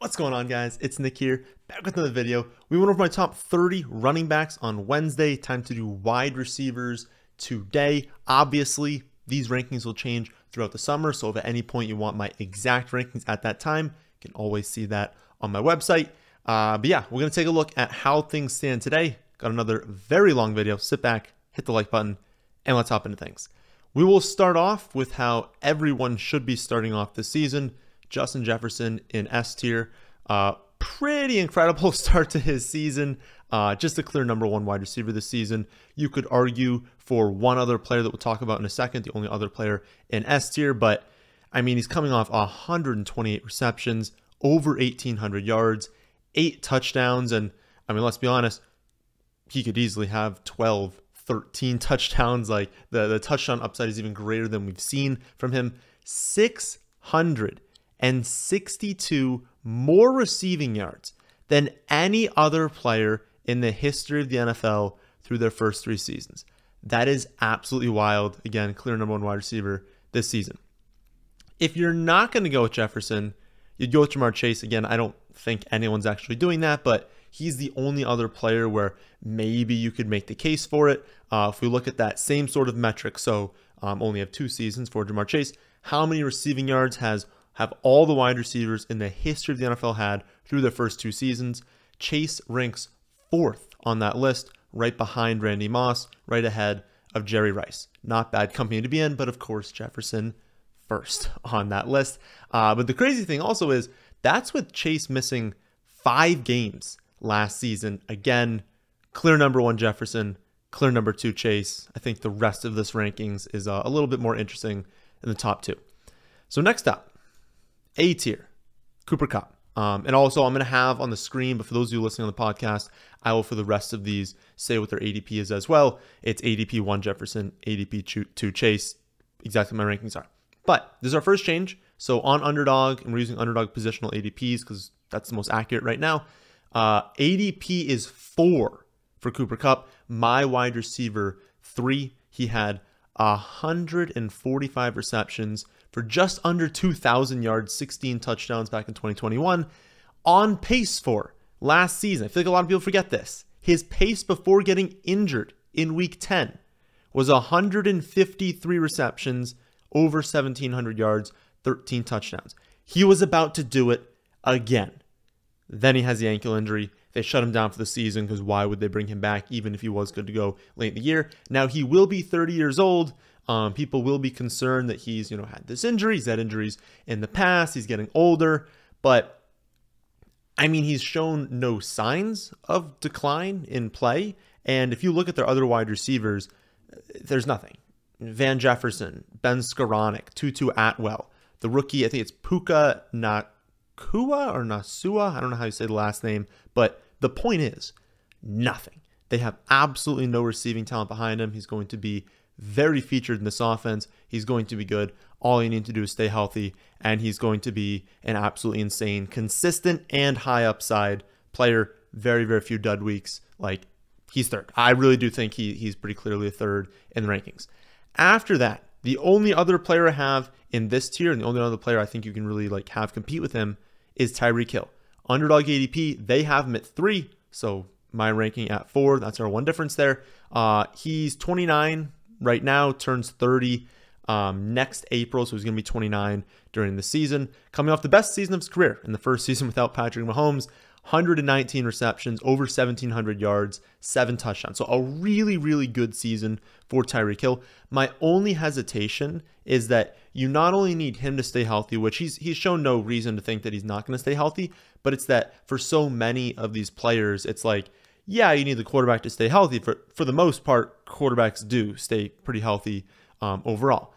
What's going on, guys? It's Nick here, back with another video. We went over my top 30 running backs on Wednesday. Time to do wide receivers today. Obviously, these rankings will change throughout the summer, so if at any point you want my exact rankings at that time, you can always see that on my website. But yeah, we're going to take a look at how things stand today. Got another very long video. Sit back, hit the like button, and let's hop into things. We will start off with how everyone should be starting off this season. Justin Jefferson in S tier. Pretty incredible start to his season. Just a clear number one wide receiver this season. You could argue for one other player that we'll talk about in a second, the only other player in S tier, but I mean, he's coming off 128 receptions, over 1,800 yards, 8 touchdowns, and I mean, let's be honest, he could easily have 12, 13 touchdowns. Like the touchdown upside is even greater than we've seen from him. 662 more receiving yards than any other player in the history of the NFL through their first 3 seasons. That is absolutely wild. Again, clear number one wide receiver this season. If you're not going to go with Jefferson, you'd go with Jamar Chase. Again, I don't think anyone's actually doing that, but he's the only other player where maybe you could make the case for it. If we look at that same sort of metric, so only have 2 seasons for Jamar Chase, how many receiving yards have all the wide receivers in the history of the NFL had through their first 2 seasons? Chase ranks 4th on that list, right behind Randy Moss, right ahead of Jerry Rice. Not bad company to be in, but of course Jefferson first on that list. But the crazy thing also is that's with Chase missing 5 games last season. Again, clear number 1 Jefferson, clear number 2 Chase. I think the rest of this rankings is a little bit more interesting in the top 2. So next up, A tier, Cooper Kupp. And also I'm going to have on the screen, but for those of you listening on the podcast, I will for the rest of these say what their ADP is as well. It's ADP 1 Jefferson, ADP 2 Chase, exactly my rankings are. But this is our first change. So on Underdog, and we're using Underdog positional ADPs because that's the most accurate right now. ADP is 4 for Cooper Kupp. My wide receiver 3, he had 145 receptions for just under 2,000 yards, 16 touchdowns back in 2021, on pace for last season. I feel like a lot of people forget this. His pace before getting injured in week 10 was 153 receptions, over 1,700 yards, 13 touchdowns. He was about to do it again. Then he has the ankle injury. They shut him down for the season because why would they bring him back even if he was good to go late in the year? Now he will be 30 years old. People will be concerned that he's, had this injury. He's had injuries in the past. He's getting older. But, I mean, he's shown no signs of decline in play. And if you look at their other wide receivers, there's nothing. Van Jefferson, Ben Skoranek, Tutu Atwell. The rookie, I think it's Puka Nakua or Nasua. I don't know how you say the last name. But the point is, nothing. They have absolutely no receiving talent behind him. He's going to be very featured in this offense. He's going to be good. All you need to do is stay healthy, and he's going to be an absolutely insane, consistent, and high upside player. Very, very few dud weeks. Like, he's 3rd. I really do think he's pretty clearly a 3rd in the rankings. After that, the only other player I have in this tier, and the only other player I think you can really have compete with him, is Tyreek Hill. Underdog ADP, they have him at 3, so my ranking at 4. That's our one difference there. He's 29 right now, turns 30 next April, so he's going to be 29 during the season. Coming off the best season of his career in the first season without Patrick Mahomes, 119 receptions, over 1,700 yards, 7 touchdowns. So a really, really good season for Tyreek Hill. My only hesitation is that you not only need him to stay healthy, which he's shown no reason to think that he's not going to stay healthy, but it's that for so many of these players, it's like, yeah, you need the quarterback to stay healthy. For the most part, quarterbacks do stay pretty healthy overall.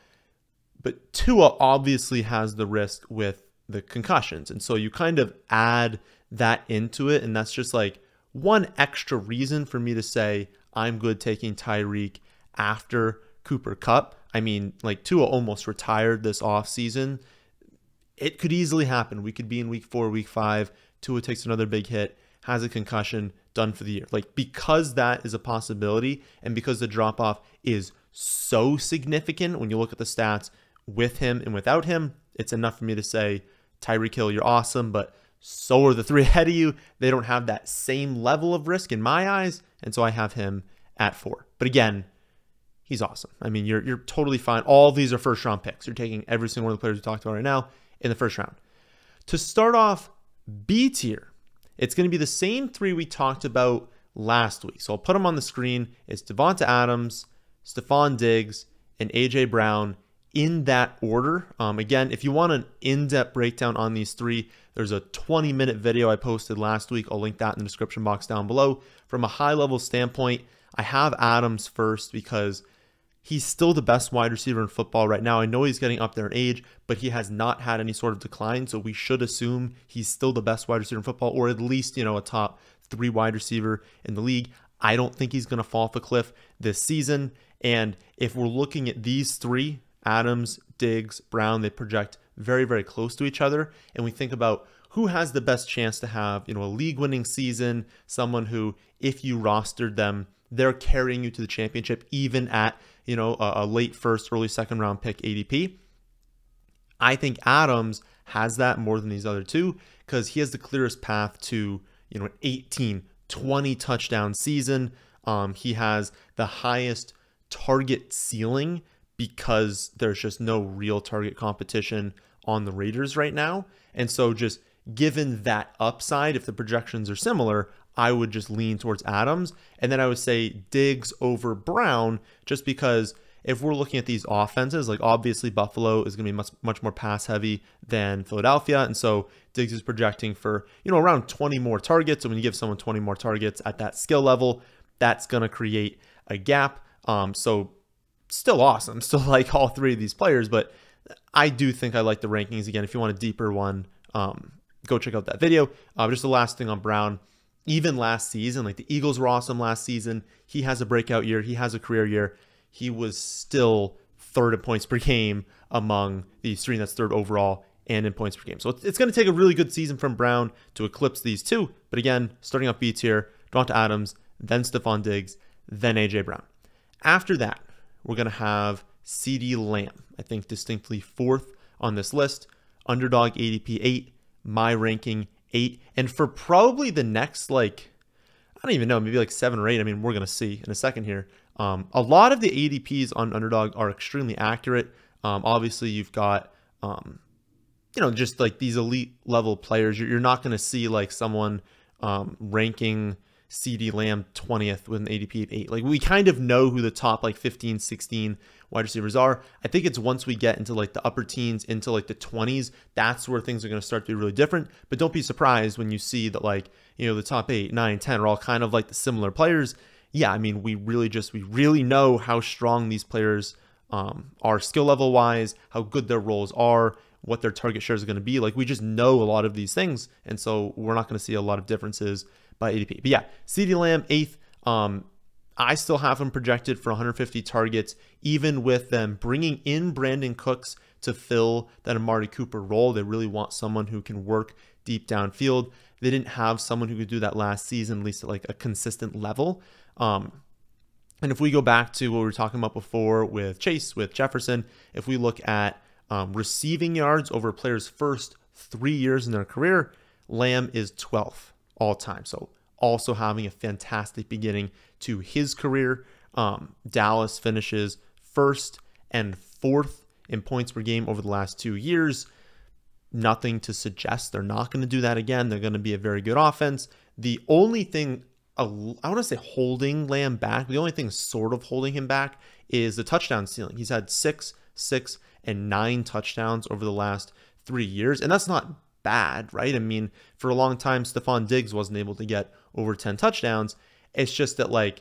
But Tua obviously has the risk with the concussions. And so you kind of add that into it. And that's just like one extra reason for me to say I'm good taking Tyreek after Cooper Kupp. I mean, like Tua almost retired this offseason. It could easily happen. We could be in week 4, week 5. Tua takes another big hit, has a concussion, done for the year. Like, because that is a possibility and because the drop off is so significant when you look at the stats with him and without him, it's enough for me to say, Tyreek Hill, you're awesome, but So are the three ahead of you. They don't have that same level of risk in my eyes, and so I have him at 4. But again, he's awesome. I mean, you're totally fine. All of these are first-round picks. You're taking every single one of the players we talked about right now in the first round. To start off B tier, it's going to be the same 3 we talked about last week. So I'll put them on the screen. It's Davante Adams, Stephon Diggs, and A.J. Brown in that order. Again, if you want an in-depth breakdown on these 3, there's a 20-minute video I posted last week. I'll link that in the description box down below. From a high-level standpoint, I have Adams first because he's still the best wide receiver in football right now. I know he's getting up there in age, but he has not had any sort of decline, so we should assume he's still the best wide receiver in football, or at least, a top 3 wide receiver in the league. I don't think he's going to fall off a cliff this season, and if we're looking at these 3, Adams, Diggs, Brown, they project very, very close to each other, and we think about who has the best chance to have, a league-winning season, someone who, if you rostered them, they're carrying you to the championship, even at, a late first, early second round pick ADP. I think Adams has that more than these other 2 because he has the clearest path to, an 18, 20 touchdown season. He has the highest target ceiling because there's just no real target competition on the Raiders right now. And so just given that upside, if the projections are similar, I would just lean towards Adams. And then I would say Diggs over Brown, just because if we're looking at these offenses, like obviously Buffalo is going to be much more pass heavy than Philadelphia. And so Diggs is projecting for, around 20 more targets. And when you give someone 20 more targets at that skill level, that's going to create a gap. So still awesome. Still like all 3 of these players, but I do think I like the rankings. Again, if you want a deeper one, go check out that video. Just the last thing on Brown. Even last season, like the Eagles were awesome last season. He has a breakout year. He has a career year. He was still 3rd in points per game among these 3, and that's 3rd overall and in points per game. So it's going to take a really good season from Brown to eclipse these 2. But again, starting off B tier, Davante Adams, then Stephon Diggs, then A.J. Brown. After that, we're going to have CeeDee Lamb, I think distinctly 4th on this list. Underdog ADP 8, my ranking 8, and for probably the next, I don't even know, maybe 7 or 8. I mean, we're going to see in a second here. A lot of the ADPs on Underdog are extremely accurate. Obviously, you've got, just these elite level players. You're not going to see someone ranking CeeDee Lamb 20th with an ADP of 8. We kind of know who the top 15, 16 wide receivers are. I think it's once we get into the upper teens, into the 20s, that's where things are going to start to be really different. But don't be surprised when you see that the top 8, 9, 10 are all kind of the similar players. Yeah, I mean, we really know how strong these players are skill level wise, how good their roles are, what their target shares are going to be. We just know a lot of these things, and so we're not going to see a lot of differences by ADP. But yeah, CeeDee Lamb 8th. I still have him projected for 150 targets, even with them bringing in Brandon Cooks to fill that Amari Cooper role. They really want someone who can work deep downfield. They didn't have someone who could do that last season, at least at a consistent level. And if we go back to what we were talking about before with Chase, with Jefferson, if we look at receiving yards over a player's first 3 years in their career, Lamb is 12th all time. So also having a fantastic beginning to his career. Dallas finishes 1st and 4th in points per game over the last 2 years. Nothing to suggest they're not going to do that again. They're going to be a very good offense. The only thing, I want to say holding Lamb back, the only thing sort of holding him back is the touchdown ceiling. He's had 6, 6, and 9 touchdowns over the last 3 years, and that's not bad, right? I mean, for a long time, Stephon Diggs wasn't able to get over 10 touchdowns. It's just that,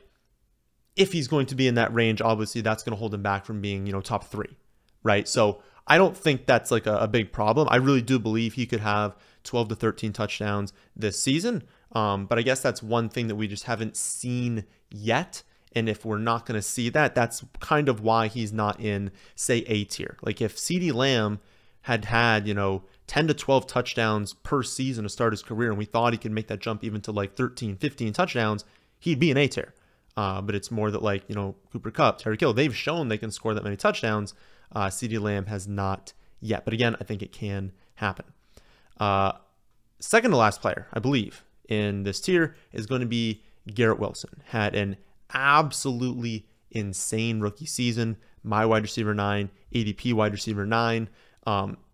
if he's going to be in that range, obviously that's going to hold him back from being, top 3, right? So I don't think that's a big problem. I really do believe he could have 12 to 13 touchdowns this season. But I guess that's one thing that we just haven't seen yet. And if we're not going to see that, that's kind of why he's not in, say, A tier. If CeeDee Lamb had 10 to 12 touchdowns per season to start his career, and we thought he could make that jump even to 13, 15 touchdowns, he'd be an A tier. But it's more that Cooper Kupp, Tyreek Hill, they've shown they can score that many touchdowns. CeeDee Lamb has not yet. But again, I think it can happen. second to last player, I believe, in this tier is going to be Garrett Wilson. Had an absolutely insane rookie season. My wide receiver 9, ADP wide receiver 9,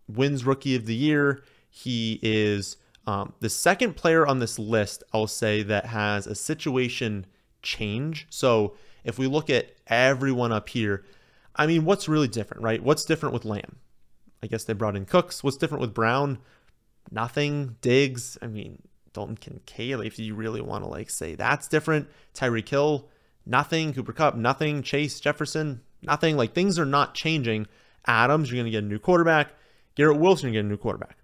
wins rookie of the year. He is the second player on this list, I'll say, that has a situation change. So if we look at everyone up here, I mean, what's really different, right? What's different with Lamb? I guess they brought in Cooks. What's different with Brown? Nothing. Diggs, I mean, Dalton Kincaid, if you really want to like say that's different. Tyreek Hill, nothing. Cooper Kupp, nothing. Chase, Jefferson, nothing. Like, things are not changing. Adams, you're going to get a new quarterback. Garrett Wilson, you're going to get a new quarterback.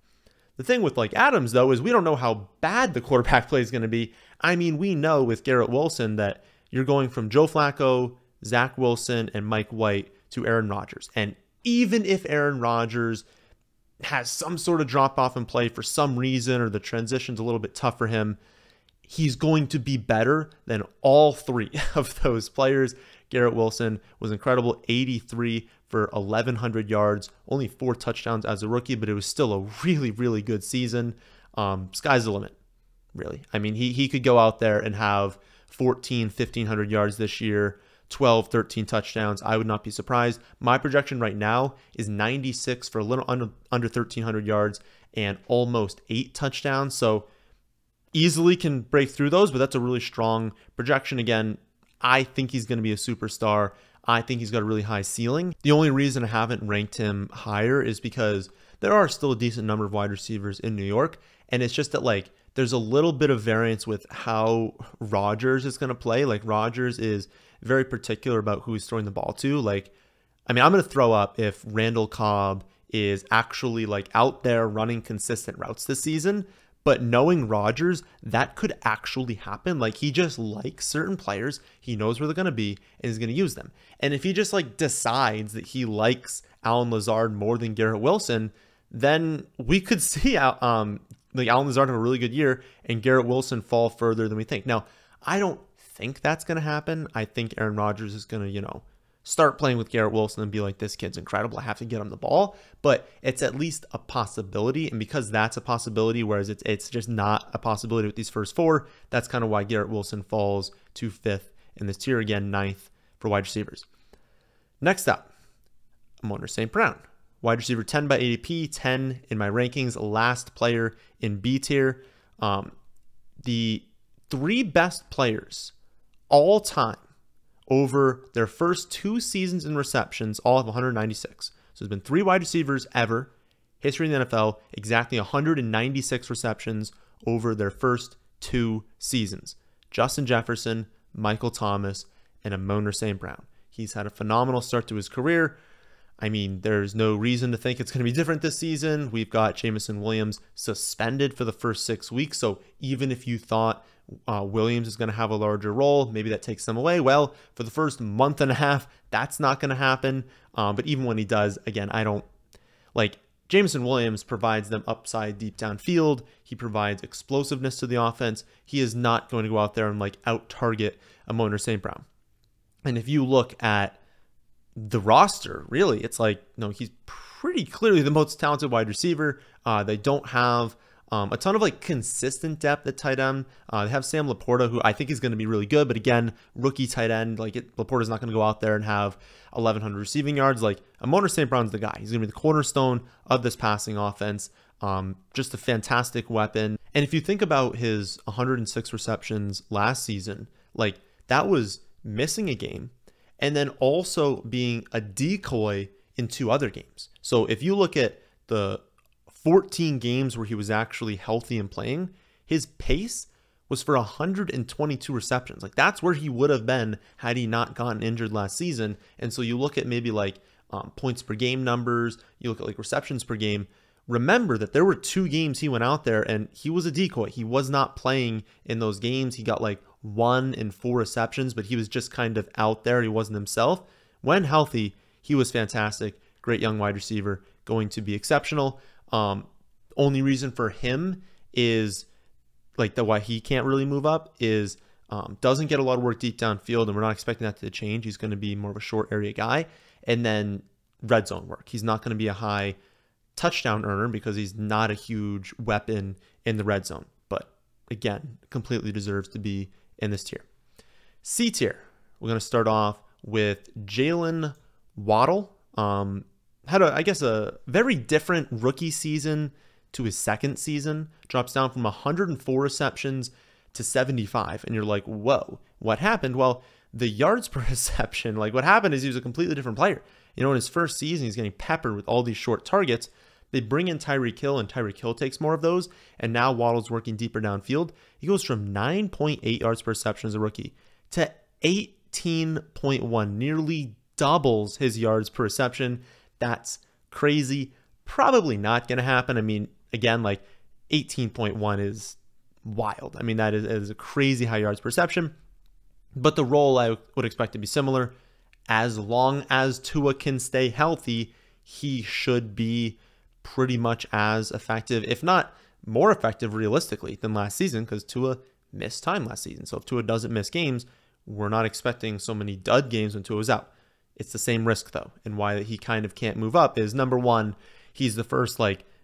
The thing with like Adams, though, is we don't know how bad the quarterback play is going to be. I mean, we know with Garrett Wilson that you're going from Joe Flacco, Zach Wilson, and Mike White to Aaron Rodgers. And even if Aaron Rodgers has some sort of drop off in play for some reason, or the transition's a little bit tough for him, he's going to be better than all three of those players. Garrett Wilson was incredible, 83 for 1,100 yards, only 4 touchdowns as a rookie, but it was still a really, really good season. Sky's the limit, really. I mean, he could go out there and have 1,500 yards this year, 12, 13 touchdowns. I would not be surprised. My projection right now is 96 for a little under 1,300 yards and almost 8 touchdowns. So easily can break through those, but that's a really strong projection. Again, I think he's going to be a superstar. I think he's got a really high ceiling. The only reason I haven't ranked him higher is because there are still a decent number of wide receivers in New York. And it's just that, like, there's a little bit of variance with how Rodgers is going to play. Like, Rodgers is very particular about who he's throwing the ball to. Like, I mean, I'm going to throw up if Randall Cobb is actually like out there running consistent routes this season. But knowing Rodgers, that could actually happen. Like, he just likes certain players. He knows where they're going to be, and he's going to use them. And if he just like decides that he likes Allen Lazard more than Garrett Wilson, then we could see like Allen Lazard have a really good year and Garrett Wilson fall further than we think. Now, I don't think that's going to happen. I think Aaron Rodgers is going to, start playing with Garrett Wilson and be like, this kid's incredible, I have to get him the ball. But it's at least a possibility. And because that's a possibility, whereas it's just not a possibility with these first 4, that's kind of why Garrett Wilson falls to 5th in this tier. Again, 9th for wide receivers. Next up, Amon-Ra St. Brown. Wide receiver 10 by ADP, 10 in my rankings, last player in B tier. The 3 best players all time over their first 2 seasons in receptions, all have 196. So there's been 3 wide receivers ever, history in the NFL, exactly 196 receptions over their first 2 seasons. Justin Jefferson, Michael Thomas, and Amon-Ra St. Brown. He's had a phenomenal start to his career. I mean, there's no reason to think it's going to be different this season. We've got Jameson Williams suspended for the first 6 weeks. So even if you thought Williams is going to have a larger role, maybe that takes them away. Well, for the first month and a half, that's not going to happen. But even when he does, again, I don't like Jameson Williams provides them upside deep downfield. He provides explosiveness to the offense. He is not going to go out there and like out target Amon-Ra St. Brown. And if you look at the roster, really, it's like, no, he's pretty clearly the most talented wide receiver. They don't have a ton of like consistent depth at tight end. They have Sam Laporta, who I think is going to be really good, but again, rookie tight end. Laporta's not going to go out there and have 1,100 receiving yards. Like, Amon-Ra St. Brown's the guy. He's going to be the cornerstone of this passing offense. Just a fantastic weapon. And if you think about his 106 receptions last season, like, that was missing a game and then also being a decoy in 2 other games. So if you look at the 14 games where he was actually healthy and playing, his pace was for 122 receptions. Like, that's where he would have been had he not gotten injured last season. And so you look at maybe like points per game numbers, you look at like receptions per game. Remember that there were 2 games he went out there and he was a decoy. He was not playing in those games. He got like 1 in 4 receptions, but he was just kind of out there. He wasn't himself. When healthy, he was fantastic. Great young wide receiver, going to be exceptional. Only reason for him is like why he can't really move up is doesn't get a lot of work deep downfield, and we're not expecting that to change. He's going to be more of a short area guy. And then red zone work. He's not going to be a high touchdown earner because he's not a huge weapon in the red zone. But again, completely deserves to be in this tier. C tier, we're going to start off with Jaylen Waddle. Had a very different rookie season to his second season. Drops down from 104 receptions to 75. And you're like, whoa, what happened? Well, the yards per reception, like what happened is he was a completely different player. You know, in his first season, he's getting peppered with all these short targets. They bring in Tyreek Hill, and Tyreek Hill takes more of those. And now Waddle's working deeper downfield. He goes from 9.8 yards per reception as a rookie to 18.1, nearly doubles his yards per reception. That's crazy. Probably not going to happen. I mean, again, like 18.1 is wild. I mean, that is a crazy high yards per reception. But the role I would expect to be similar. As long as Tua can stay healthy, he should be pretty much as effective, if not more effective realistically than last season, because Tua missed time last season. So if Tua doesn't miss games, we're not expecting so many dud games when Tua was out. It's the same risk though. And why he kind of can't move up is, number one, he's the first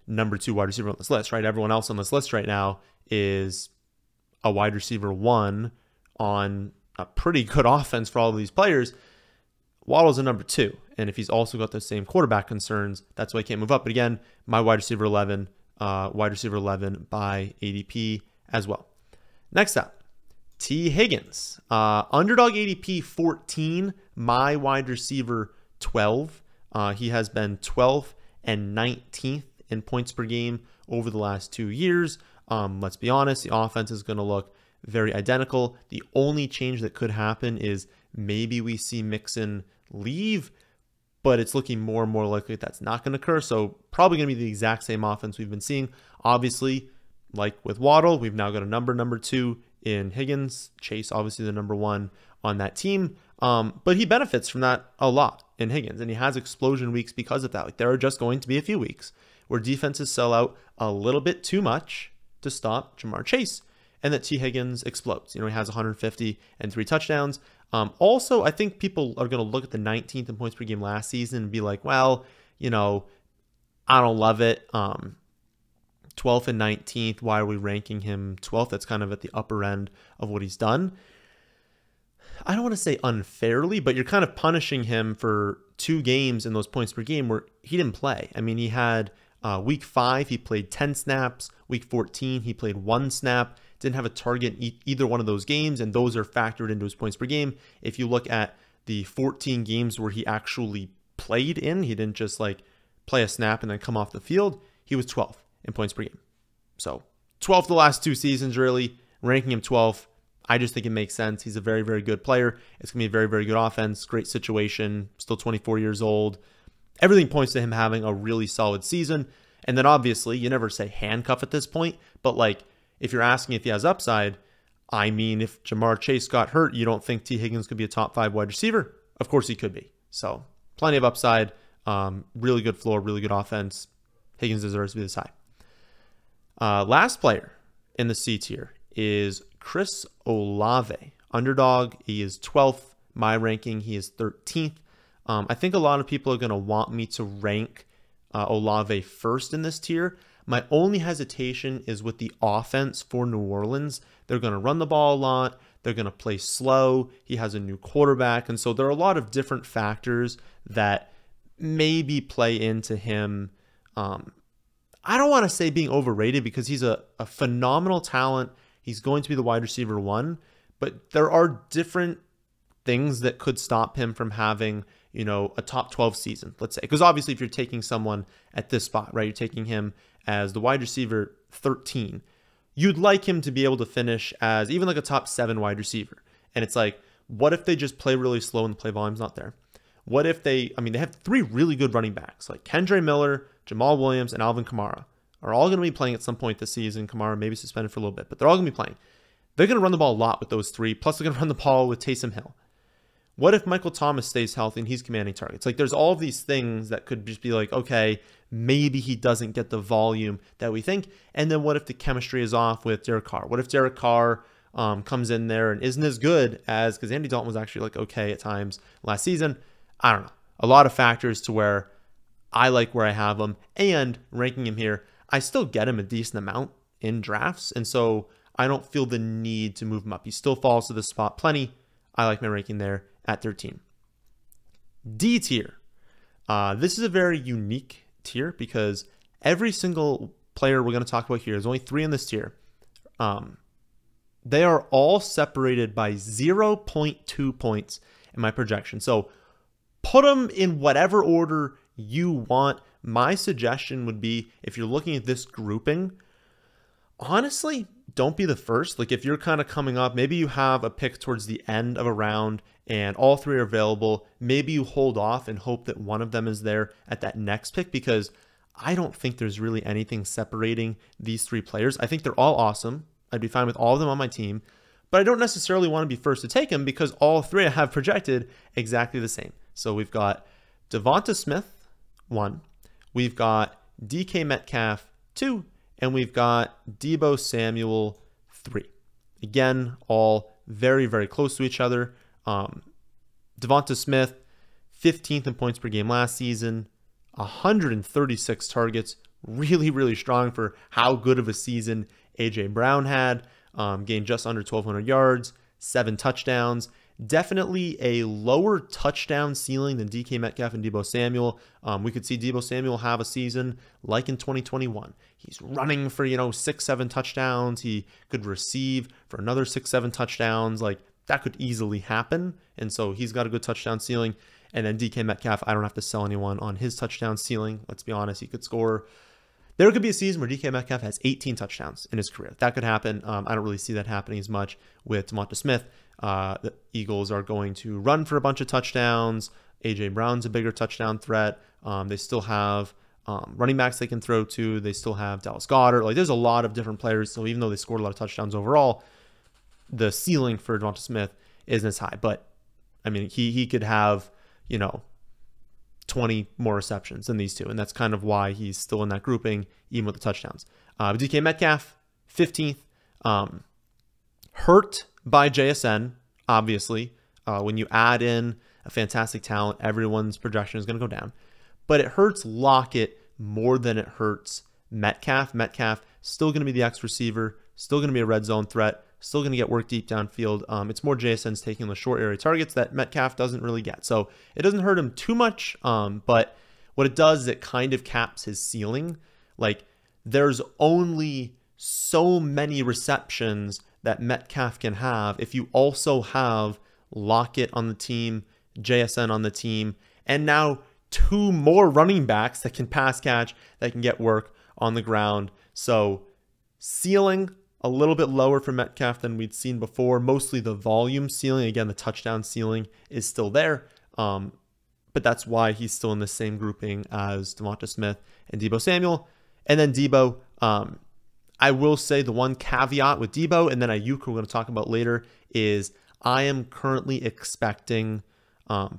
number 2 wide receiver on this list, right? Everyone else on this list right now is a wide receiver 1 on a pretty good offense for all of these players. Waddle's a number 2. And if he's also got those same quarterback concerns, that's why he can't move up. But again, my wide receiver 11 by ADP as well. Next up, T. Higgins. Underdog ADP 14, my wide receiver 12. He has been 12th and 19th in points per game over the last 2 years. Let's be honest, the offense is going to look very identical. The only change that could happen is maybe we see Mixon leave, but it's looking more and more likely that's not going to occur. So probably going to be the exact same offense we've been seeing. Obviously, like with Waddle, we've now got a number 2 in Higgins. Chase, obviously the number 1 on that team. But he benefits from that a lot in Higgins, and he has explosion weeks because of that. Like, there are just going to be a few weeks where defenses sell out a little bit too much to stop Jamar Chase, and that T. Higgins explodes. You know, he has 150 and 3 touchdowns. Also, I think people are going to look at the 19th in points per game last season and be like, well, you know, I don't love it. 12th and 19th, why are we ranking him 12th? That's kind of at the upper end of what he's done. I don't want to say unfairly, but you're kind of punishing him for 2 games in those points per game where he didn't play. I mean, he had week 5, he played 10 snaps. Week 14, he played 1 snap. Didn't have a target in either one of those games, and those are factored into his points per game. If you look at the 14 games where he actually played in, he didn't just play a snap and then come off the field. He was 12th in points per game. So 12th the last 2 seasons, really. Ranking him 12th, I just think it makes sense. He's a very, very good player. It's going to be a very, very good offense. Great situation. Still 24 years old. Everything points to him having a really solid season. And then obviously, you never say handcuff at this point, but if you're asking if he has upside, I mean, if Jamar Chase got hurt, you don't think T. Higgins could be a top 5 wide receiver? Of course he could be. So plenty of upside, really good floor, really good offense. Higgins deserves to be this high. Last player in the C tier is Chris Olave. Underdog, he is 12th. My ranking, he is 13th. I think a lot of people are going to want me to rank Olave first in this tier. My only hesitation is with the offense for New Orleans. They're going to run the ball a lot. They're going to play slow. He has a new quarterback. And so there are a lot of different factors that maybe play into him. I don't want to say being overrated, because he's a phenomenal talent. He's going to be the wide receiver 1, but there are different things that could stop him from having, a top 12 season, let's say. Because obviously if you're taking someone at this spot, right, you're taking him as the wide receiver 13, you'd like him to be able to finish as even a top 7 wide receiver. And it's what if they just play really slow and the play volume's not there? What if they have 3 really good running backs, like Kendre Miller, Jamal Williams, and Alvin Kamara are all going to be playing at some point this season. Kamara maybe suspended for a little bit, but they're all going to be playing. They're going to run the ball a lot with those 3, plus they're going to run the ball with Taysom Hill. What if Michael Thomas stays healthy and he's commanding targets? There's all of these things that could just be okay, maybe he doesn't get the volume that we think. And then what if the chemistry is off with Derek Carr? What if Derek Carr comes in there and isn't as good as, because Andy Dalton was actually okay at times last season? I don't know. A lot of factors to where I like where I have him, and ranking him here, I still get him a decent amount in drafts. And so I don't feel the need to move him up. He still falls to the spot plenty. I like my ranking there at 13. D tier. This is a very unique tier because every single player we're going to talk about here, there's only 3 in this tier. They are all separated by 0.2 points in my projection. So put them in whatever order you want. My suggestion would be, if you're looking at this grouping, honestly, don't be the first. Like if you're kind of coming up, maybe you have a pick towards the end of a round and all 3 are available. Maybe you hold off and hope that one of them is there at that next pick, because I don't think there's really anything separating these 3 players. I think they're all awesome. I'd be fine with all of them on my team, but I don't necessarily want to be first to take them because all 3 I have projected exactly the same. So we've got DeVonta Smith, 1. We've got DK Metcalf, 2. And we've got Deebo Samuel, 3. Again, all very, very close to each other. DeVonta Smith, 15th in points per game last season, 136 targets. Really, really strong for how good of a season A.J. Brown had. Gained just under 1,200 yards, 7 touchdowns. Definitely a lower touchdown ceiling than DK Metcalf and Deebo Samuel. We could see Deebo Samuel have a season like in 2021. He's running for, 6-7 touchdowns. He could receive for another 6-7 touchdowns. Like that could easily happen. And so he's got a good touchdown ceiling. And then DK Metcalf, I don't have to sell anyone on his touchdown ceiling. Let's be honest, he could score. There could be a season where DK Metcalf has 18 touchdowns in his career. That could happen. I don't really see that happening as much with DeVonta Smith. The Eagles are going to run for a bunch of touchdowns. A.J. Brown's a bigger touchdown threat. They still have running backs they can throw to. They still have Dallas Goedert. Like there's a lot of different players. So even though they scored a lot of touchdowns overall, the ceiling for DeVonta Smith isn't as high. But I mean, he could have, 20 more receptions than these 2. And that's kind of why he's still in that grouping, even with the touchdowns. DK Metcalf, 15th. Hurt by JSN, obviously. When you add in a fantastic talent, everyone's projection is going to go down. But it hurts Lockett more than it hurts Metcalf. Metcalf still going to be the X receiver, still going to be a red zone threat, still going to get work deep downfield. It's more JSN's taking the short area targets that Metcalf doesn't really get. So it doesn't hurt him too much, but what it does is it kind of caps his ceiling. Like there's only so many receptions that Metcalf can have if you also have Lockett on the team, JSN on the team, and now 2 more running backs that can pass catch, that can get work on the ground. So ceiling a little bit lower for Metcalf than we'd seen before. Mostly the volume ceiling. Again, the touchdown ceiling is still there. But that's why he's still in the same grouping as DeVonta Smith and Deebo Samuel. And then Deebo, I will say the one caveat with Deebo and then Aiyuk, who we're going to talk about later, is I am currently expecting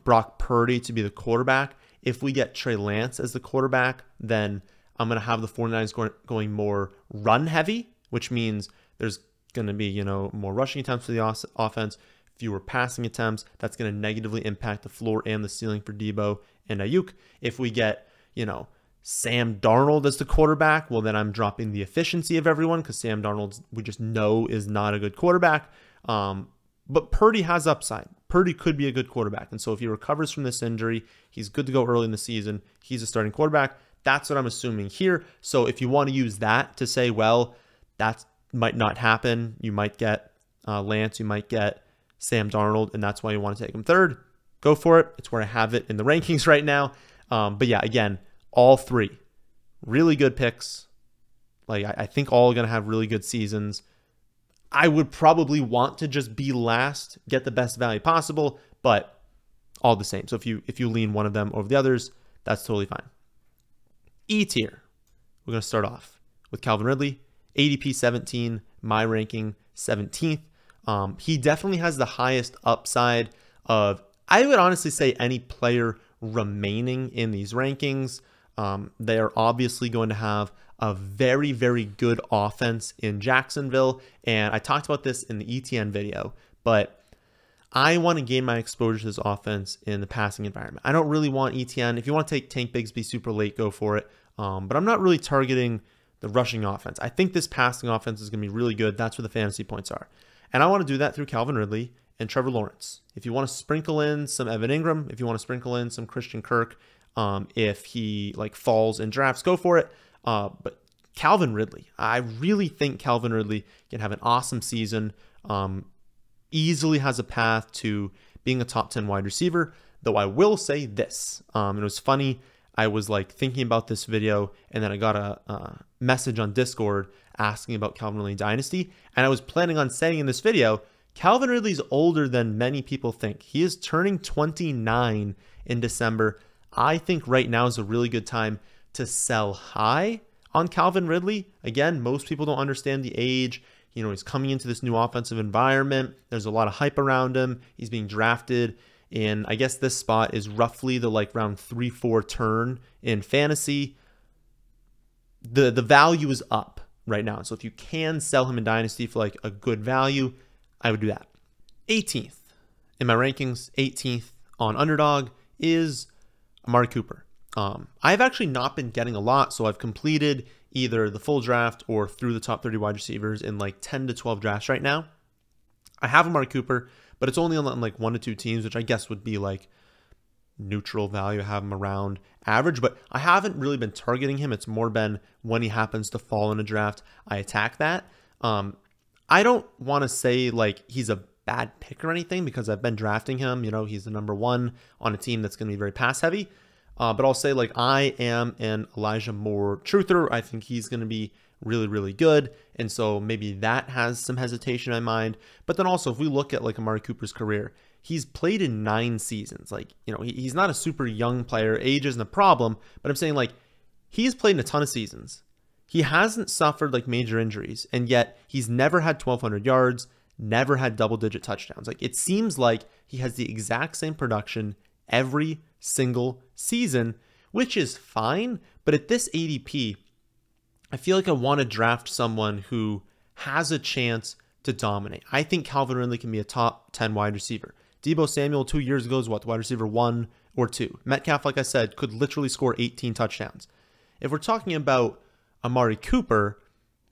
Brock Purdy to be the quarterback. If we get Trey Lance as the quarterback, then I'm going to have the 49ers going more run heavy, which means there's going to be, more rushing attempts for the offense, fewer passing attempts. That's going to negatively impact the floor and the ceiling for Deebo and Aiyuk. If we get, Sam Darnold as the quarterback, well, then I'm dropping the efficiency of everyone because Sam Darnold, we just know, is not a good quarterback. But Purdy has upside. Purdy could be a good quarterback. And so if he recovers from this injury, he's good to go early in the season. He's a starting quarterback. That's what I'm assuming here. So if you want to use that to say, well, that might not happen. You might get Lance. You might get Sam Darnold. And that's why you want to take him third. Go for it. It's where I have it in the rankings right now. But yeah, again, all 3 really good picks. Like I think all are going to have really good seasons. I would probably want to just be last, get the best value possible, but all the same. So if you lean one of them over the others, that's totally fine. E tier. We're going to start off with Calvin Ridley, ADP 17, my ranking 17th. He definitely has the highest upside of, I would honestly say, any player remaining in these rankings. They are obviously going to have a very, very good offense in Jacksonville. And I talked about this in the ETN video, but I want to gain my exposure to this offense in the passing environment. I don't really want ETN. If you want to take Tank Bigsby super late, go for it. But I'm not really targeting the rushing offense. I think this passing offense is going to be really good. That's where the fantasy points are. And I want to do that through Calvin Ridley and Trevor Lawrence. If you want to sprinkle in some Evan Ingram, if you want to sprinkle in some Christian Kirk, if he like falls in drafts, go for it. But Calvin Ridley, I really think Calvin Ridley can have an awesome season. Easily has a path to being a top 10 wide receiver. Though I will say this, it was funny. I was like thinking about this video, and then I got a message on Discord asking about Calvin Ridley Dynasty. And I was planning on saying in this video, Calvin Ridley's older than many people think. He is turning 29 in December. I think right now is a really good time to sell high on Calvin Ridley. Again, most people don't understand the age. You know, he's coming into this new offensive environment. There's a lot of hype around him. He's being drafted in, I guess this spot is roughly the like round 3-4 turn in fantasy. The value is up right now. So if you can sell him in Dynasty for like a good value, I would do that. 18th in my rankings, 18th on Underdog is Amari Cooper. I've actually not been getting a lot, so I've completed either the full draft or through the top 30 wide receivers in like 10 to 12 drafts right now. I have Amari Cooper, but it's only on like 1 to 2 teams, which I guess would be like neutral value. I have him around average, but I haven't really been targeting him. It's more been when he happens to fall in a draft, I attack that. I don't want to say like he's a bad pick or anything because I've been drafting him. You know, he's the number 1 on a team that's going to be very pass heavy. But I'll say like I am an Elijah Moore truther. I think he's going to be really, really good. And so maybe that has some hesitation in my mind. But then also if we look at like Amari Cooper's career, he's played in 9 seasons. Like, you know, he's not a super young player. Age isn't a problem. But I'm saying like he's played in a ton of seasons. He hasn't suffered like major injuries. And yet he's never had 1,200 yards, never had double-digit touchdowns. Like it seems like he has the exact same production every single season, which is fine. But at this ADP, I feel like I want to draft someone who has a chance to dominate. I think Calvin Ridley can be a top 10 wide receiver. Deebo Samuel 2 years ago is what, the wide receiver 1 or 2. Metcalf, like I said, could literally score 18 touchdowns. If we're talking about Amari Cooper,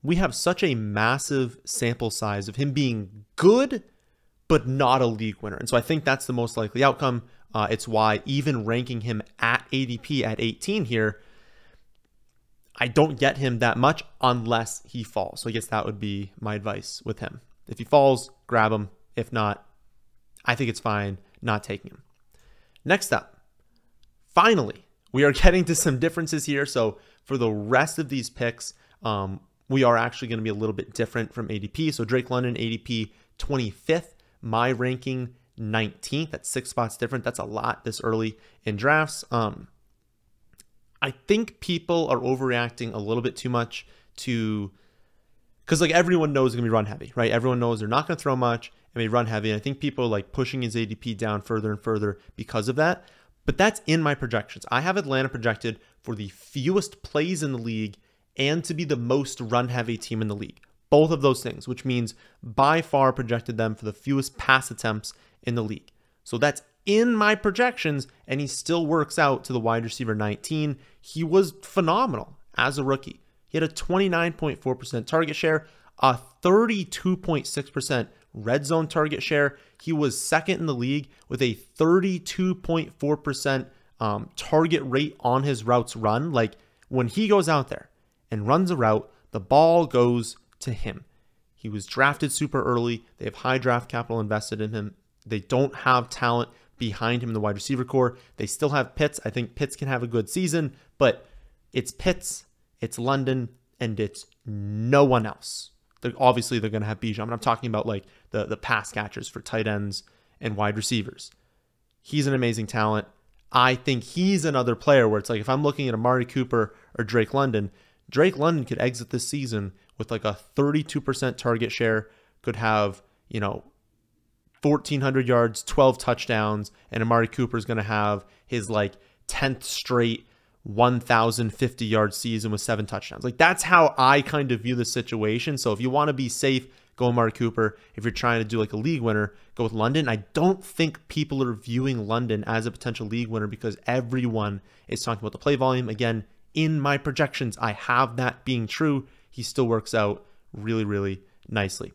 we have such a massive sample size of him being good, but not a league winner. And so I think that's the most likely outcome. It's why even ranking him at ADP at 18 here, I don't get him that much unless he falls. So I guess that would be my advice with him. If he falls, grab him. If not, I think it's fine not taking him. Next up, finally, we are getting to some differences here. So for the rest of these picks, we are actually going to be a little bit different from ADP. So Drake London, ADP 25th, my ranking 19th. That's 6 spots different. That's a lot this early in drafts. I think people are overreacting a little bit too much to, because like everyone knows it's going to be run heavy, right? Everyone knows they're not going to throw much and be run heavy. And I think people are like pushing his ADP down further and further because of that. But that's in my projections. I have Atlanta projected for the fewest plays in the league and to be the most run heavy team in the league. Both of those things, which means by far projected them for the fewest pass attempts in the league. So that's in my projections, and he still works out to the wide receiver 19. He was phenomenal as a rookie. He had a 29.4% target share, a 32.6% red zone target share. He was second in the league with a 32.4% target rate on his routes run. Like when he goes out there and runs a route, the ball goes to him. He was drafted super early. They have high draft capital invested in him. They don't have talent behind him in the wide receiver core. They still have Pitts. I think Pitts can have a good season, but it's Pitts, it's London, and it's no one else. Obviously, they're going to have Bijan, but I'm talking about like the pass catchers for tight ends and wide receivers. He's an amazing talent. I think he's another player where it's like if I'm looking at Amari Cooper or Drake London could exit this season with like a 32% target share, could have, 1,400 yards, 12 touchdowns, and Amari Cooper is going to have his like 10th straight 1,050 yard season with 7 touchdowns. Like that's how I kind of view the situation. So if you want to be safe, go Amari Cooper. If you're trying to do like a league winner, go with London. I don't think people are viewing London as a potential league winner because everyone is talking about the play volume. Again, in my projections, I have that being true. He still works out really, really nicely.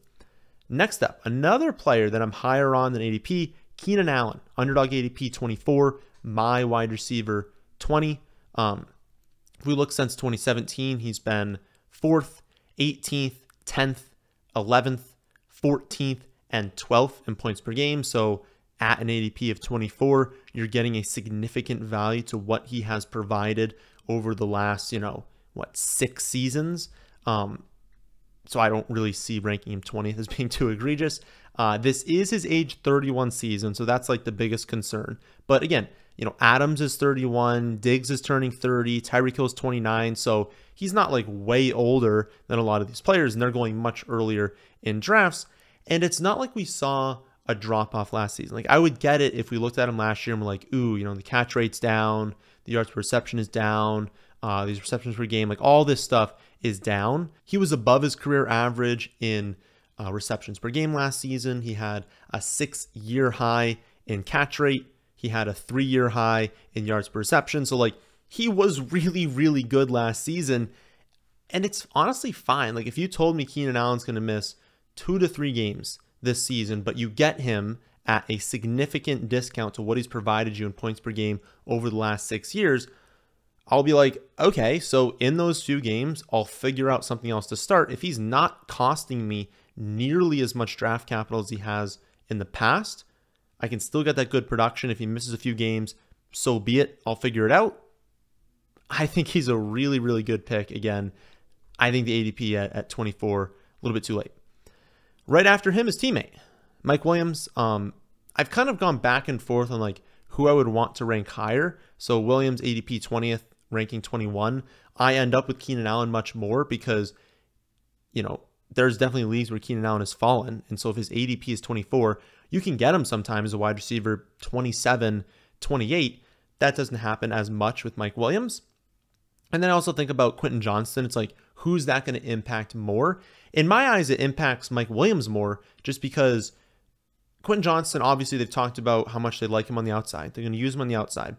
Next up, another player that I'm higher on than ADP, Keenan Allen, Underdog ADP 24, my wide receiver 20. If we look since 2017, he's been 4th, 18th, 10th, 11th, 14th, and 12th in points per game. So at an ADP of 24, you're getting a significant value to what he has provided over the last, 6 seasons. So I don't really see ranking him 20th as being too egregious. This is his age 31 season, so that's like the biggest concern. But again, Adams is 31, Diggs is turning 30, Tyreek Hill is 29, so he's not like way older than a lot of these players, and they're going much earlier in drafts. And it's not like we saw a drop off last season. Like, I would get it if we looked at him last year and we're like, ooh, the catch rate's down, the yards per reception is down, these receptions per game, like all this stuff is down. He was above his career average in receptions per game last season. He had a 6-year high in catch rate. He had a 3-year high in yards per reception. So like, he was really, really good last season. And it's honestly fine. Like, if you told me Keenan Allen's going to miss 2 to 3 games this season, but you get him at a significant discount to what he's provided you in points per game over the last 6 years, I'll be like, okay, so in those few games, I'll figure out something else to start. If he's not costing me nearly as much draft capital as he has in the past, I can still get that good production. If he misses a few games, so be it. I'll figure it out. I think he's a really, really good pick. Again, I think the ADP at 24, a little bit too late. Right after him is teammate, Mike Williams. I've kind of gone back and forth on like who I would want to rank higher. So Williams ADP 20th, ranking 21. I end up with Keenan Allen much more because, there's definitely leagues where Keenan Allen has fallen. And so if his ADP is 24, you can get him sometimes as a wide receiver 27, 28. That doesn't happen as much with Mike Williams. And then I also think about Quentin Johnston. It's like, who's that going to impact more? In my eyes, it impacts Mike Williams more just because Quentin Johnston, obviously, they've talked about how much they like him on the outside. They're going to use him on the outside.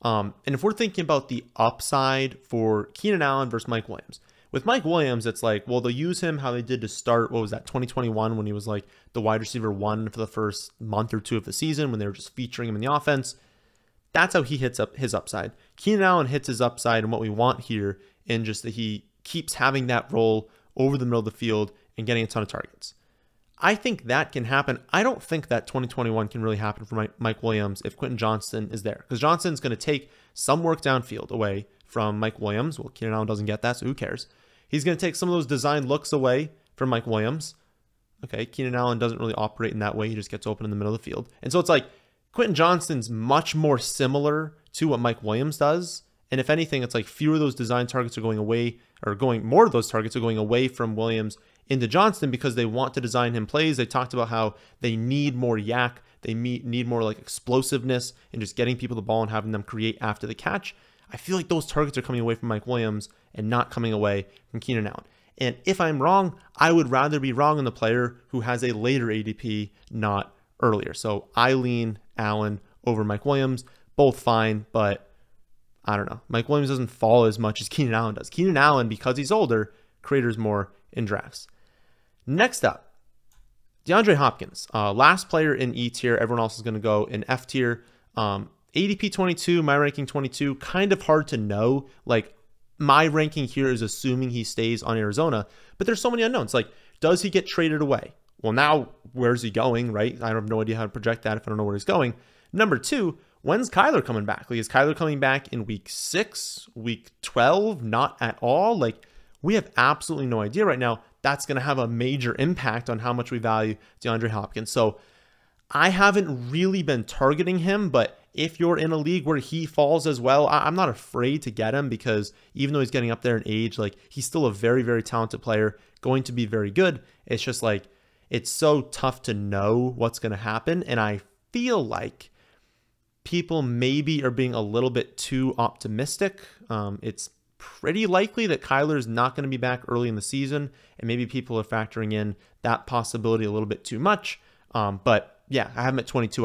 And if we're thinking about the upside for Keenan Allen versus Mike Williams, with Mike Williams, it's like, well, they'll use him how they did to start, 2021, when he was like the wide receiver 1 for the first month or 2 of the season when they were just featuring him in the offense. That's how he hits up his upside. Keenan Allen hits his upside and what we want here in just that he keeps having that role over the middle of the field and getting a ton of targets. I think that can happen. I don't think that 2021 can really happen for Mike Williams if Quentin Johnston is there, because Johnston's going to take some work downfield away from Mike Williams. Well, Keenan Allen doesn't get that, so who cares? He's going to take some of those design looks away from Mike Williams. Okay, Keenan Allen doesn't really operate in that way. He just gets open in the middle of the field. And so it's like Quentin Johnston's much more similar to what Mike Williams does. And if anything, it's like fewer of those design targets are going away, or more of those targets are going away from Williams into Johnston because they want to design him plays. They talked about how they need more yak. They need more like explosiveness and just getting people the ball and having them create after the catch. I feel like those targets are coming away from Mike Williams and not coming away from Keenan Allen. And if I'm wrong, I would rather be wrong on the player who has a later ADP, not earlier. So I lean Allen over Mike Williams. Both fine, but I don't know. Mike Williams doesn't fall as much as Keenan Allen does. Keenan Allen, because he's older, craters more in drafts. Next up, DeAndre Hopkins. Last player in E tier. Everyone else is going to go in F tier. ADP 22, my ranking 22. Kind of hard to know. Like, my ranking here is assuming he stays on Arizona, but there's so many unknowns. Like, does he get traded away? Well, now, where's he going, right? I have no idea how to project that if I don't know where he's going. Number 2, when's Kyler coming back? Like, is Kyler coming back in week 6, week 12? Not at all. Like, we have absolutely no idea right now. That's going to have a major impact on how much we value DeAndre Hopkins. So I haven't really been targeting him, but if you're in a league where he falls as well, I'm not afraid to get him, because even though he's getting up there in age, like, he's still a very, very talented player, going to be very good. It's just like, it's so tough to know what's going to happen. And I feel like people maybe are being a little bit too optimistic. It's pretty likely that Kyler is not going to be back early in the season, and maybe people are factoring in that possibility a little bit too much. But yeah, I have him at 22.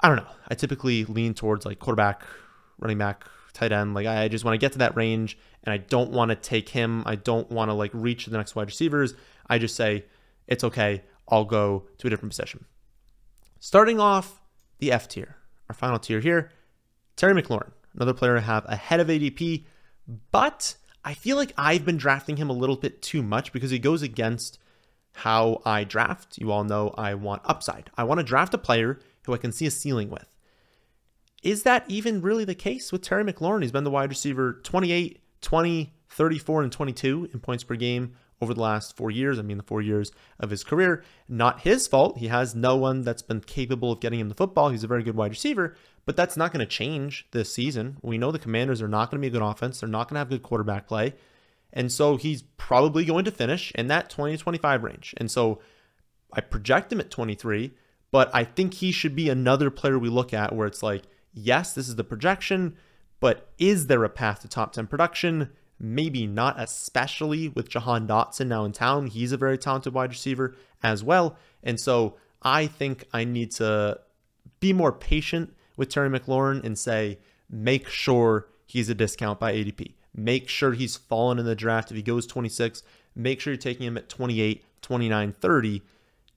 I don't know. I typically lean towards like quarterback, running back, tight end. Like I just want to get to that range and I don't want to take him. I don't want to like reach the next wide receivers. I just say, it's okay. I'll go to a different position. Starting off the F tier, our final tier here, Terry McLaurin, another player I have ahead of ADP, but I feel like I've been drafting him a little bit too much because he goes against how I draft. You all know I want upside. I want to draft a player who I can see a ceiling with. Is that even really the case with Terry McLaurin? He's been the wide receiver 28, 20, 34, and 22 in points per game over the last 4 years. I mean, the 4 years of his career. Not his fault. He has no one that's been capable of getting him the football. He's a very good wide receiver, but that's not going to change this season. We know the Commanders are not going to be a good offense. They're not going to have good quarterback play. And so he's probably going to finish in that 20 to 25 range. And so I project him at 23, but I think he should be another player we look at where it's like, yes, this is the projection, but is there a path to top 10 production? Maybe not, especially with Jahan Dotson now in town. He's a very talented wide receiver as well. And so I think I need to be more patient with Terry McLaurin and say, make sure he's a discount by ADP. Make sure he's fallen in the draft. If he goes 26, make sure you're taking him at 28, 29, 30,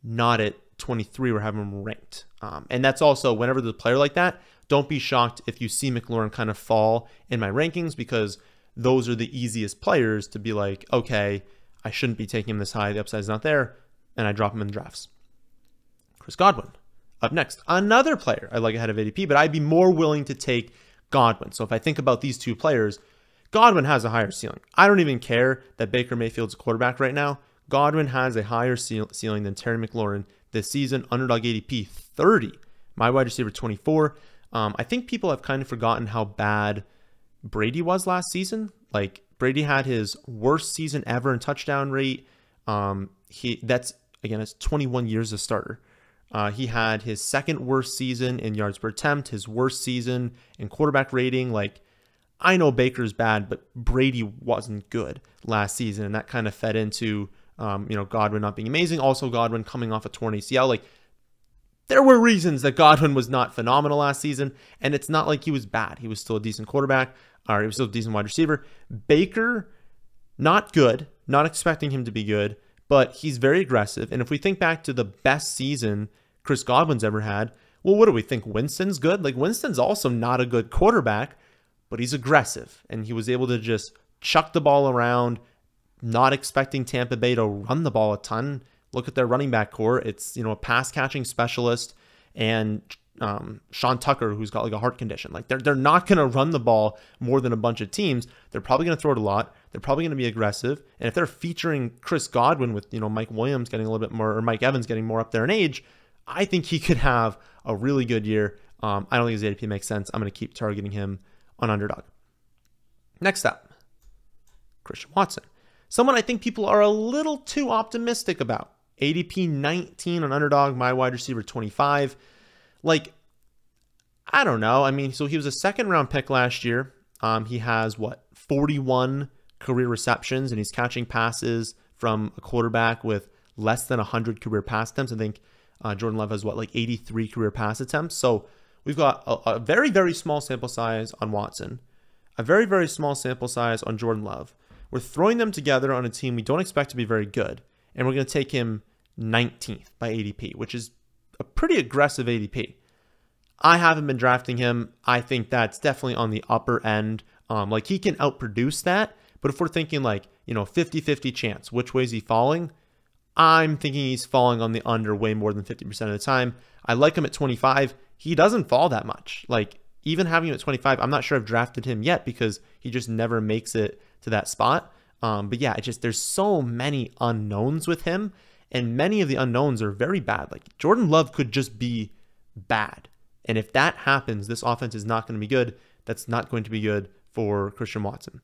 not at 23 or have him ranked. And that's also, whenever there's a player like that, don't be shocked if you see McLaurin kind of fall in my rankings, because those are the easiest players to be like, okay, I shouldn't be taking him this high. The upside's not there. And I drop him in the drafts. Chris Godwin up next. Another player I like ahead of ADP, but I'd be more willing to take Godwin. So if I think about these two players, Godwin has a higher ceiling. I don't even care that Baker Mayfield's a quarterback right now. Godwin has a higher ceiling than Terry McLaurin this season. Underdog ADP 30. My wide receiver 24. I think people have kind of forgotten how bad Brady was last season. Like, Brady had his worst season ever in touchdown rate. It's 21 years as starter. He had his second worst season in yards per attempt, his worst season in quarterback rating. Like, I know Baker's bad, but Brady wasn't good last season, and that kind of fed into Godwin not being amazing. Also, Godwin coming off a torn ACL. Like, there were reasons that Godwin was not phenomenal last season, and it's not like he was bad. He was still a decent quarterback, or he was still a decent wide receiver. Baker, not good, not expecting him to be good, but he's very aggressive. And if we think back to the best season Chris Godwin's ever had, well, what do we think? Winston's good? Like, Winston's also not a good quarterback, but he's aggressive, and he was able to just chuck the ball around, not expecting Tampa Bay to run the ball a ton. Look at their running back core. It's, a pass catching specialist and Sean Tucker, who's got like a heart condition. Like, they're not going to run the ball more than a bunch of teams. They're probably going to throw it a lot. They're probably going to be aggressive. And if they're featuring Chris Godwin with, Mike Williams getting a little bit more, or Mike Evans getting more up there in age, I think he could have a really good year. I don't think his ADP makes sense. I'm going to keep targeting him on Underdog. Next up, Christian Watson. Someone I think people are a little too optimistic about. ADP 19 on Underdog, my wide receiver 25. Like, I don't know. I mean, so he was a second round pick last year. He has 41 career receptions, and he's catching passes from a quarterback with less than 100 career pass attempts. I think Jordan Love has 83 career pass attempts. So we've got a very, very small sample size on Watson, a very, very small sample size on Jordan Love. We're throwing them together on a team we don't expect to be very good, and we're going to take him 19th by ADP, which is a pretty aggressive ADP. I haven't been drafting him. I think that's definitely on the upper end. Like, he can outproduce that, but if we're thinking 50-50 chance, which way is he falling? I'm thinking he's falling on the under way more than 50% of the time. I like him at 25. He doesn't fall that much. Like, even having him at 25, I'm not sure I've drafted him yet because he just never makes it to that spot. But yeah, there's so many unknowns with him, and many of the unknowns are very bad. Like, Jordan Love could just be bad. And if that happens, this offense is not going to be good. That's not going to be good for Christian Watson.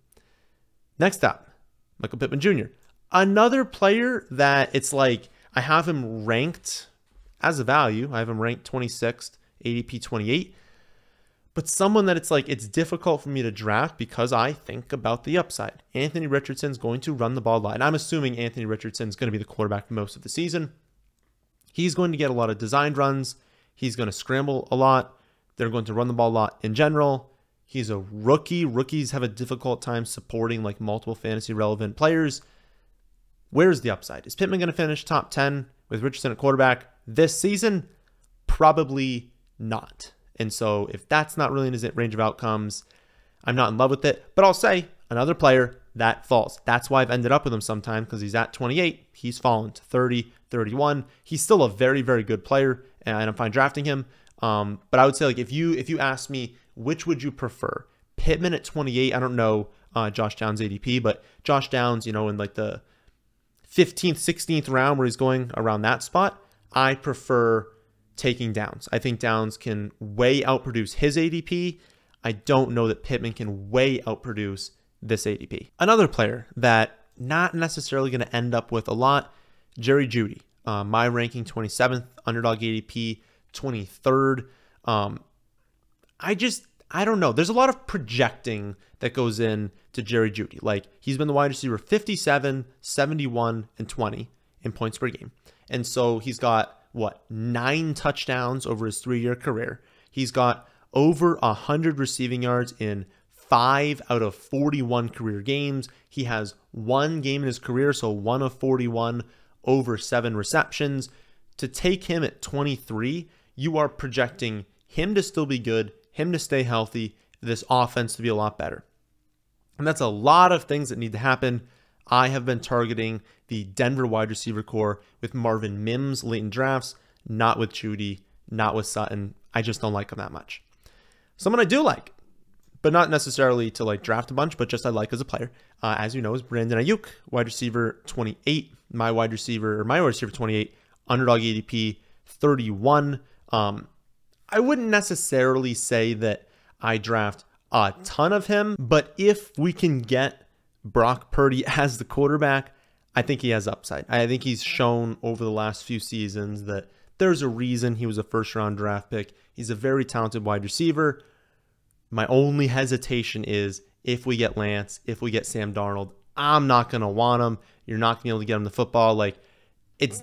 Next up, Michael Pittman Jr. Another player that it's like, I have him ranked as a value. I have him ranked 26th, ADP 28. But someone that it's like, it's difficult for me to draft because I think about the upside. Anthony Richardson's going to run the ball a lot. And I'm assuming Anthony Richardson's going to be the quarterback for most of the season. He's going to get a lot of designed runs. He's going to scramble a lot. They're going to run the ball a lot in general. He's a rookie. Rookies have a difficult time supporting like multiple fantasy relevant players. Where's the upside? Is Pittman going to finish top 10 with Richardson at quarterback this season? Probably not. And so if that's not really in his range of outcomes, I'm not in love with it. But I'll say another player that falls. That's why I've ended up with him sometimes, because he's at 28. He's fallen to 30, 31. He's still a very, very good player, and I'm fine drafting him. But I would say, like, if you ask me, which would you prefer? Pittman at 28. I don't know Josh Downs' ADP, but Josh Downs, in like the 15th, 16th round where he's going around that spot, I prefer taking Downs. I think Downs can way outproduce his ADP. I don't know that Pittman can way outproduce this ADP. Another player that not necessarily going to end up with a lot, Jerry Jeudy. My ranking 27th, Underdog ADP 23rd. I don't know. There's a lot of projecting that goes in to Jerry Jeudy. Like, he's been the wide receiver 57, 71, and 20 in points per game. And so he's got, 9 touchdowns over his 3-year career. He's got over 100 receiving yards in 5 out of 41 career games. He has 1 game in his career, so 1 of 41, over 7 receptions. To take him at 23, you are projecting him to still be good, him to stay healthy, this offense to be a lot better. And that's a lot of things that need to happen. I have been targeting the Denver wide receiver core with Marvin Mims late in drafts, not with Jeudy, not with Sutton. I just don't like him that much. Someone I do like, but not necessarily to like draft a bunch, but just I like as a player, as you know, is Brandon Aiyuk, wide receiver 28. My wide receiver 28, Underdog ADP 31. I wouldn't necessarily say that I draft a ton of him, but if we can get Brock Purdy as the quarterback, I think he has upside. I think he's shown over the last few seasons that there's a reason he was a first-round draft pick. He's a very talented wide receiver. My only hesitation is if we get Lance, if we get Sam Darnold, I'm not going to want him. You're not going to be able to get him the football. Like, it's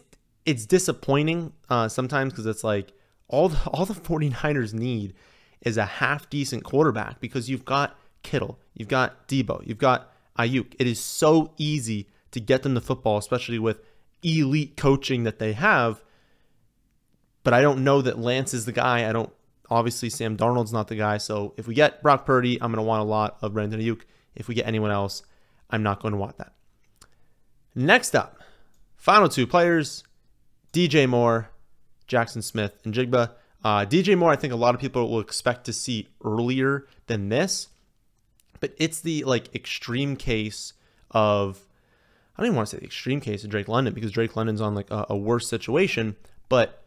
disappointing sometimes, because it's like all the 49ers need is a half-decent quarterback, because you've got Kittle, you've got Deebo, you've got Aiyuk. It is so easy to get them the football, especially with elite coaching that they have. But I don't know that Lance is the guy. Obviously, Sam Darnold's not the guy. So if we get Brock Purdy, I'm going to want a lot of Brandon Aiyuk. If we get anyone else, I'm not going to want that. Next up, final 2 players, DJ Moore, Jaxon Smith-Njigba. DJ Moore, I think a lot of people will expect to see earlier than this. But it's the extreme case of, I don't even want to say the extreme case of Drake London, because Drake London's on a worse situation. But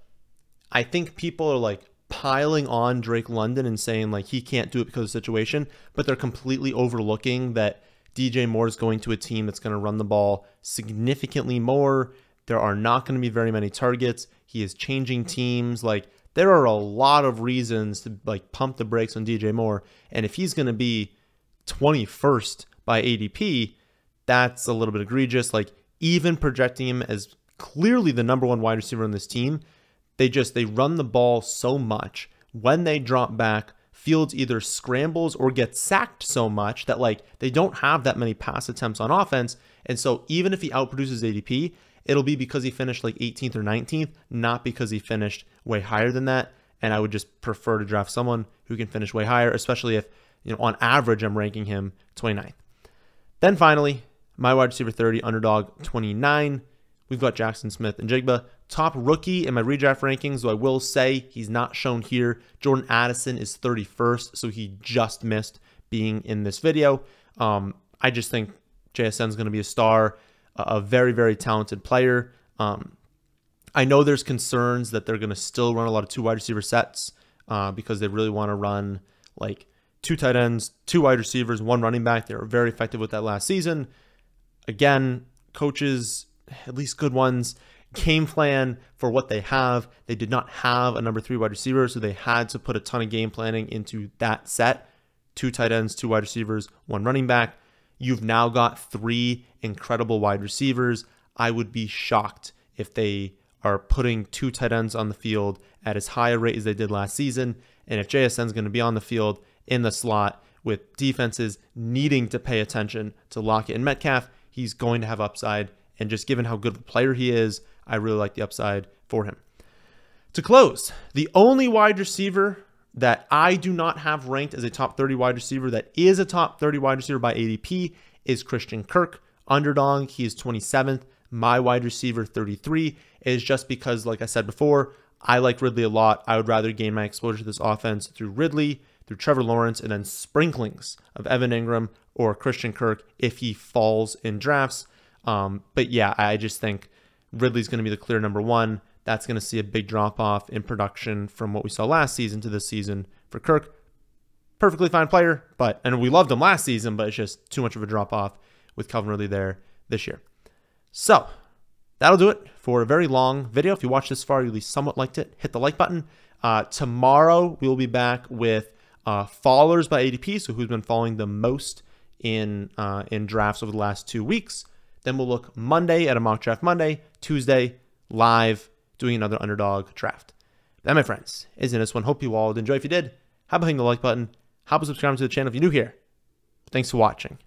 I think people are piling on Drake London and saying he can't do it because of the situation, but they're completely overlooking that DJ Moore is going to a team that's going to run the ball significantly more. There are not going to be very many targets. He is changing teams. There are a lot of reasons to pump the brakes on DJ Moore. And if he's going to be 21st by ADP, that's a little bit egregious. Even projecting him as clearly the number 1 wide receiver on this team, they run the ball so much. When they drop back, Fields either scrambles or gets sacked so much that they don't have that many pass attempts on offense. And so even if he outproduces ADP, it'll be because he finished 18th or 19th, not because he finished way higher than that. And I would just prefer to draft someone who can finish way higher, especially if, on average, I'm ranking him 29th. Then finally, my wide receiver 30, Underdog 29. We've got Jaxon Smith-Njigba, top rookie in my redraft rankings, though I will say he's not shown here. Jordan Addison is 31st, so he just missed being in this video. I just think JSN is going to be a star, a very, very talented player. I know there's concerns that they're going to still run a lot of 2 wide receiver sets because they really want to run 2 tight ends, 2 wide receivers, 1 running back. They were very effective with that last season. Again, coaches, at least good ones, game plan for what they have. They did not have a number 3 wide receiver, so they had to put a ton of game planning into that set. 2 tight ends, 2 wide receivers, 1 running back. You've now got 3 incredible wide receivers. I would be shocked if they are putting 2 tight ends on the field at as high a rate as they did last season. And if JSN is going to be on the field in the slot with defenses needing to pay attention to Lockett and Metcalf, he's going to have upside. And just given how good of a player he is, I really like the upside for him. To close, the only wide receiver that I do not have ranked as a top 30 wide receiver that is a top 30 wide receiver by ADP is Christian Kirk. Underdog, he is 27th. My wide receiver 33 is just because, like I said before, I like Ridley a lot. I would rather gain my exposure to this offense through Ridley, through Trevor Lawrence, and then sprinklings of Evan Ingram or Christian Kirk if he falls in drafts. But yeah, I just think Ridley's going to be the clear number one. That's going to see a big drop-off in production from what we saw last season to this season for Kirk. Perfectly fine player, and we loved him last season, but it's just too much of a drop-off with Calvin Ridley there this year. So that'll do it for a very long video. If you watched this far, you at least somewhat liked it, hit the like button. Tomorrow, we'll be back with followers by ADP, so who's been following the most in drafts over the last 2 weeks. Then we'll look Monday at a mock draft Monday, Tuesday, live, doing another Underdog draft. That, my friends, is in this one. Hope you all enjoy. If you did, how about hitting the like button? How about subscribing to the channel if you're new here? Thanks for watching.